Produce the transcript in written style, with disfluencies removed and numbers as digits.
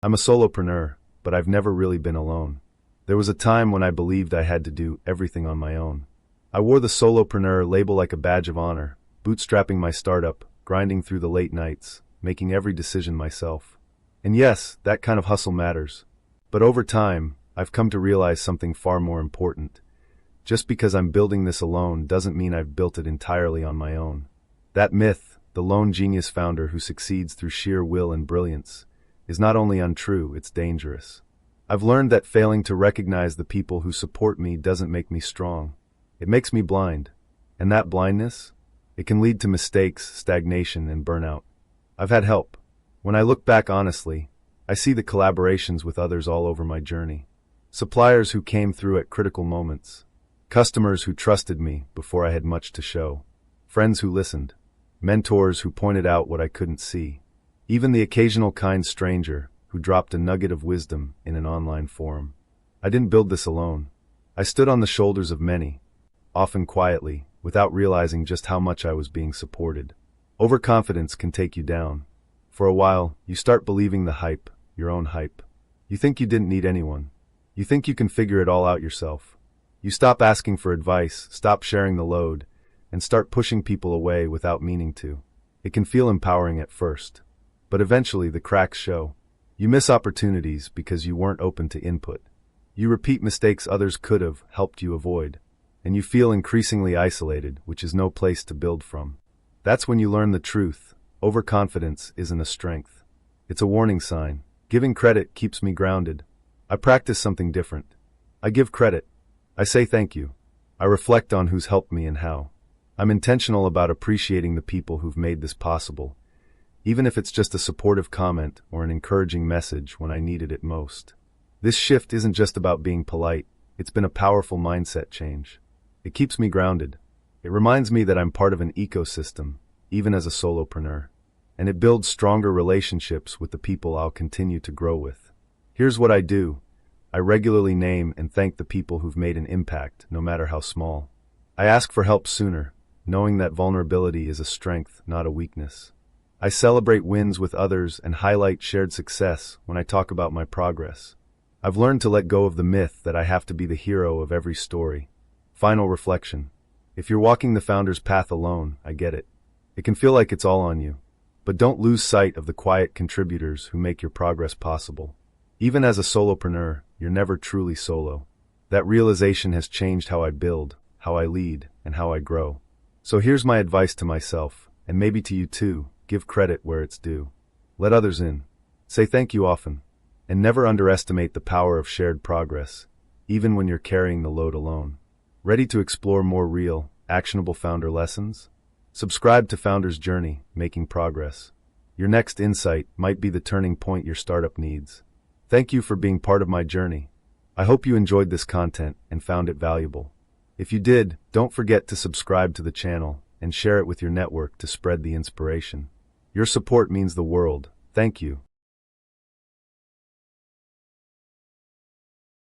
I'm a solopreneur, but I've never really been alone. There was a time when I believed I had to do everything on my own. I wore the solopreneur label like a badge of honor, bootstrapping my startup, grinding through the late nights, making every decision myself. And yes, that kind of hustle matters. But over time, I've come to realize something far more important. Just because I'm building this alone doesn't mean I've built it entirely on my own. That myth, the lone genius founder who succeeds through sheer will and brilliance, is not only untrue, it's dangerous. I've learned that failing to recognize the people who support me doesn't make me strong. It makes me blind. And that blindness? It can lead to mistakes, stagnation, and burnout. I've had help. When I look back honestly, I see the collaborations with others all over my journey. Suppliers who came through at critical moments. Customers who trusted me before I had much to show. Friends who listened. Mentors who pointed out what I couldn't see. Even the occasional kind stranger who dropped a nugget of wisdom in an online forum. I didn't build this alone. I stood on the shoulders of many, often quietly, without realizing just how much I was being supported. Overconfidence can take you down. For a while, you start believing the hype, your own hype. You think you didn't need anyone. You think you can figure it all out yourself. You stop asking for advice, stop sharing the load, and start pushing people away without meaning to. It can feel empowering at first, but eventually the cracks show. You miss opportunities because you weren't open to input. You repeat mistakes others could have helped you avoid, and you feel increasingly isolated, which is no place to build from. That's when you learn the truth. Overconfidence isn't a strength. It's a warning sign. Giving credit keeps me grounded. I practice something different. I give credit. I say thank you. I reflect on who's helped me and how. I'm intentional about appreciating the people who've made this possible, even if it's just a supportive comment or an encouraging message when I needed it most. This shift isn't just about being polite, it's been a powerful mindset change. It keeps me grounded. It reminds me that I'm part of an ecosystem, even as a solopreneur. And it builds stronger relationships with the people I'll continue to grow with. Here's what I do. I regularly name and thank the people who've made an impact, no matter how small. I ask for help sooner, knowing that vulnerability is a strength, not a weakness. I celebrate wins with others and highlight shared success when I talk about my progress. I've learned to let go of the myth that I have to be the hero of every story. Final reflection. If you're walking the founder's path alone, I get it. It can feel like it's all on you. But don't lose sight of the quiet contributors who make your progress possible. Even as a solopreneur, you're never truly solo. That realization has changed how I build, how I lead, and how I grow. So here's my advice to myself, and maybe to you too. Give credit where it's due. Let others in. Say thank you often. And never underestimate the power of shared progress, even when you're carrying the load alone. Ready to explore more real, actionable founder lessons? Subscribe to Founder's Journey, Making Progress. Your next insight might be the turning point your startup needs. Thank you for being part of my journey. I hope you enjoyed this content and found it valuable. If you did, don't forget to subscribe to the channel and share it with your network to spread the inspiration. Your support means the world. Thank you.